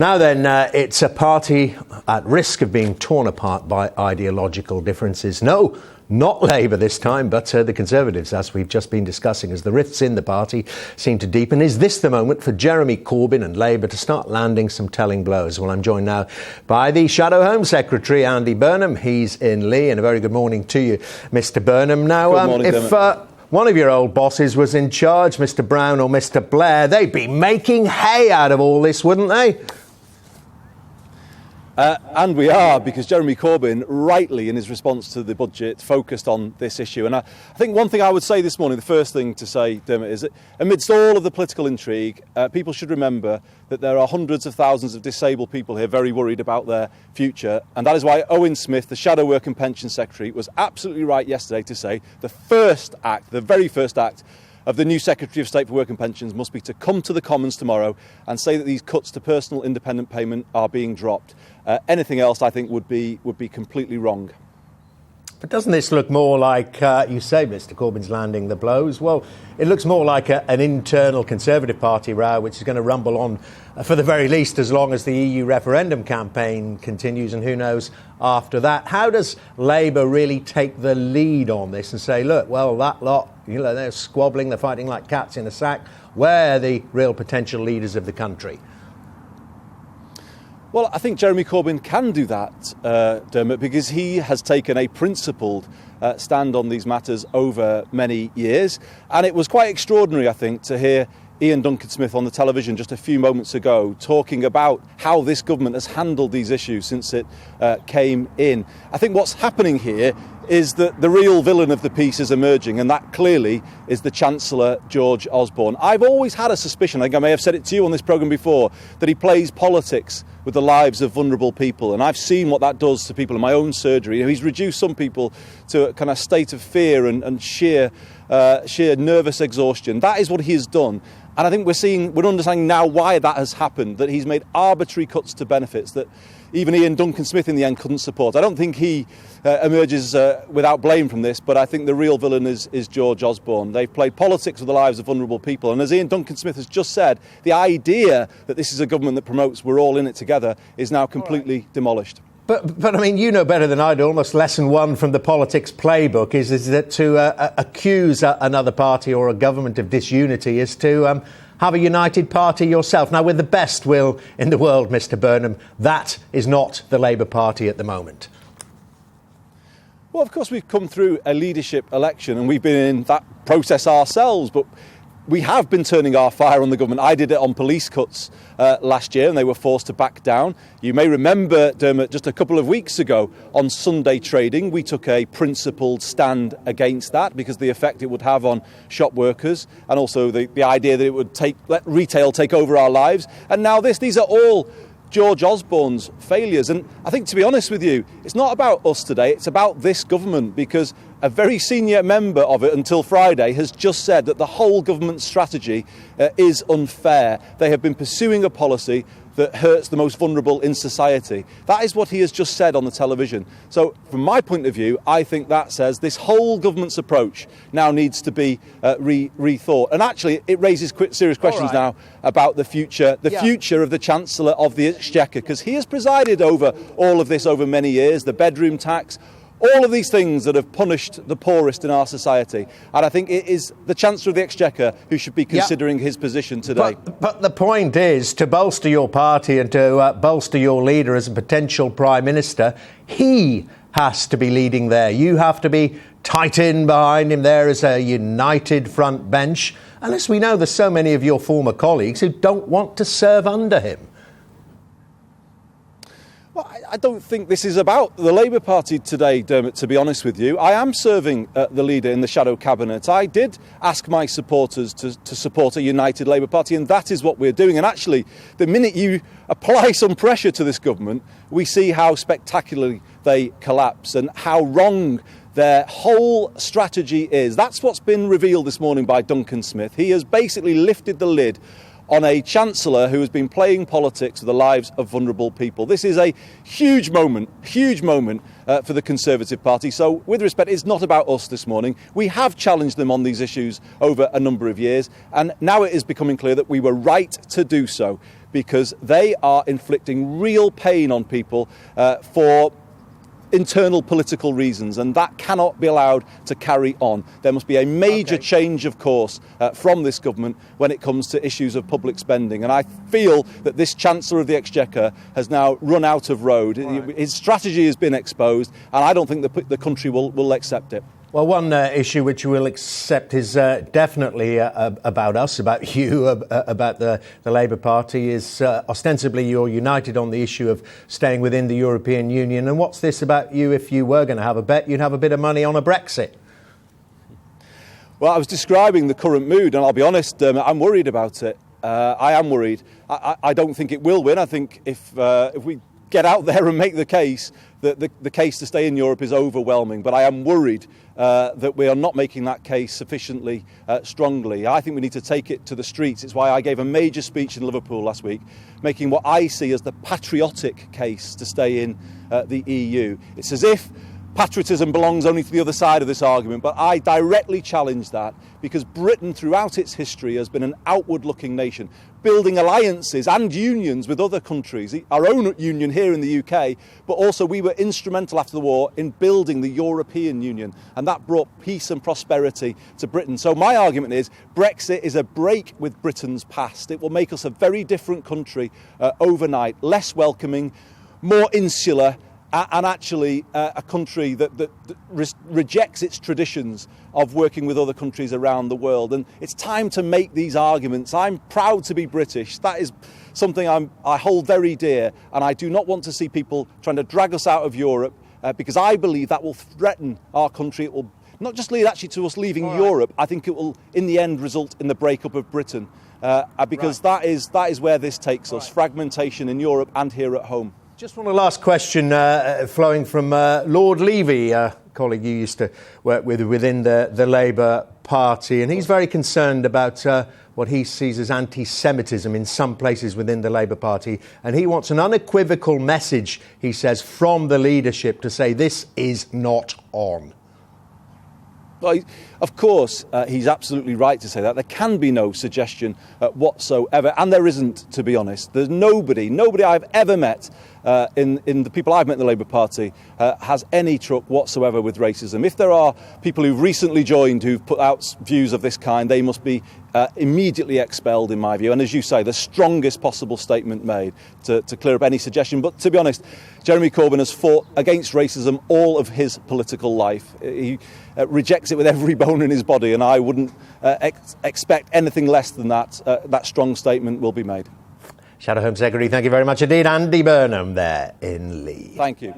Now then, it's a party at risk of being torn apart by ideological differences. No, not Labour this time, but the Conservatives, as we've just been discussing, as the rifts in the party seem to deepen. Is this the moment for Jeremy Corbyn and Labour to start landing some telling blows? Well, I'm joined now by the Shadow Home Secretary, Andy Burnham. He's in Lee, and a very good morning to you, Mr Burnham. Now, good morning, if one of your old bosses was in charge, Mr Brown or Mr Blair, they'd be making hay out of all this, wouldn't they? And we are, because Jeremy Corbyn, rightly in his response to the budget, focused on this issue. And I think one thing I would say this morning, the first thing to say, Dermot, is that amidst all of the political intrigue, people should remember that there are hundreds of thousands of disabled people here very worried about their future. And that is why Owen Smith, the Shadow Work and Pension Secretary, was absolutely right yesterday to say the very first act of the new Secretary of State for Work and Pensions must be to come to the Commons tomorrow and say that these cuts to personal independent payment are being dropped. Anything else, I think, would be completely wrong. But doesn't this look more like, you say Mr Corbyn's landing the blows? Well, it looks more like an internal Conservative Party row, which is going to rumble on for the very least as long as the EU referendum campaign continues, and who knows after that. How does Labour really take the lead on this and say, look, well, that lot, they're squabbling, they're fighting like cats in a sack. We're the real potential leaders of the country? Well, I think Jeremy Corbyn can do that, Dermot, because he has taken a principled stand on these matters over many years. And it was quite extraordinary, I think, to hear Ian Duncan-Smith on the television just a few moments ago talking about how this government has handled these issues since it came in. I think what's happening here is that the real villain of the piece is emerging, and that clearly is the Chancellor, George Osborne. I've always had a suspicion, I think I may have said it to you on this programme before, that he plays politics with the lives of vulnerable people, and I've seen what that does to people in my own surgery. He's reduced some people to a kind of state of fear and sheer nervous exhaustion. That is what he has done. And I think we're understanding now why that has happened, that he's made arbitrary cuts to benefits that even Ian Duncan-Smith in the end couldn't support. I don't think he emerges without blame from this, but I think the real villain is George Osborne. They've played politics with the lives of vulnerable people, and as Ian Duncan-Smith has just said, the idea that this is a government that promotes we're all in it together is now completely demolished. But I mean, you know better than I do, almost lesson one from the politics playbook is that to accuse another party or a government of disunity is to have a united party yourself. Now, with the best will in the world, Mr Burnham, that is not the Labour Party at the moment. Well, of course, we've come through a leadership election and we've been in that process ourselves, but we have been turning our fire on the government. I did it on police cuts last year and they were forced to back down. You may remember, Dermot, just a couple of weeks ago on Sunday trading, we took a principled stand against that because of the effect it would have on shop workers and also the idea that it would let retail take over our lives. And now these are all George Osborne's failures. And I think, to be honest with you, it's not about us today, it's about this government, because a very senior member of it until Friday has just said that the whole government strategy is unfair. They have been pursuing a policy that hurts the most vulnerable in society. That is what he has just said on the television. So from my point of view, I think that says this whole government's approach now needs to be rethought. And actually, it raises serious questions now about the future of the Chancellor of the Exchequer, because he has presided over all of this over many years, the bedroom tax, all of these things that have punished the poorest in our society. And I think it is the Chancellor of the Exchequer who should be considering his position today. But the point is, to bolster your party and to bolster your leader as a potential Prime Minister, he has to be leading there. You have to be tight in behind him there as a united front bench, unless we know there's so many of your former colleagues who don't want to serve under him. Well, I don't think this is about the Labour Party today, Dermot, to be honest with you. I am serving the leader in the shadow cabinet. I did ask my supporters to support a united Labour Party, and that is what we're doing. And actually, the minute you apply some pressure to this government, we see how spectacularly they collapse and how wrong their whole strategy is. That's what's been revealed this morning by Duncan Smith. He has basically lifted the lid on a Chancellor who has been playing politics with the lives of vulnerable people. This is a huge moment for the Conservative Party. So, with respect, it's not about us this morning. We have challenged them on these issues over a number of years, and now it is becoming clear that we were right to do so. because they are inflicting real pain on people for internal political reasons, and that cannot be allowed to carry on. There must be a major change of course from this government when it comes to issues of public spending, and I feel that this Chancellor of the Exchequer has now run out of road. Right. His strategy has been exposed, and I don't think the country will accept it. Well, one issue which you will accept is definitely about us, about you, about the Labour Party, is ostensibly you're united on the issue of staying within the European Union. And what's this about you? If you were going to have a bet, you'd have a bit of money on a Brexit. Well, I was describing the current mood, and I'll be honest, I'm worried about it. I am worried. I don't think it will win. I think if we get out there and make the case, that the case to stay in Europe is overwhelming. But I am worried that we are not making that case sufficiently strongly. I think we need to take it to the streets. It's why I gave a major speech in Liverpool last week, making what I see as the patriotic case to stay in the EU. It's as if patriotism belongs only to the other side of this argument, but I directly challenge that, because Britain throughout its history has been an outward-looking nation, building alliances and unions with other countries, our own union here in the UK, but also we were instrumental after the war in building the European Union, and that brought peace and prosperity to Britain. So my argument is Brexit is a break with Britain's past. It will make us a very different country overnight, less welcoming, more insular, and actually a country that rejects its traditions of working with other countries around the world. And it's time to make these arguments. I'm proud to be British. That is something I hold very dear, and I do not want to see people trying to drag us out of Europe, because I believe that will threaten our country. It will not just lead actually to us leaving Europe. I think it will in the end result in the breakup of Britain, because that is where this takes us, fragmentation in Europe and here at home. Just one last question flowing from Lord Levy, a colleague you used to work with within the Labour Party, and he's very concerned about what he sees as anti-Semitism in some places within the Labour Party, and he wants an unequivocal message, he says, from the leadership to say this is not on. Well, of course, he's absolutely right to say that. There can be no suggestion whatsoever, and there isn't, to be honest. There's nobody I've ever met in the people I've met in the Labour Party has any truck whatsoever with racism. If there are people who've recently joined who've put out views of this kind, they must be immediately expelled, in my view. And as you say, the strongest possible statement made to clear up any suggestion. But to be honest, Jeremy Corbyn has fought against racism all of his political life. He rejects it with every bone in his body, and I wouldn't expect anything less than that. That strong statement will be made. Shadow Home Secretary, thank you very much indeed. Andy Burnham there in Leeds. Thank you.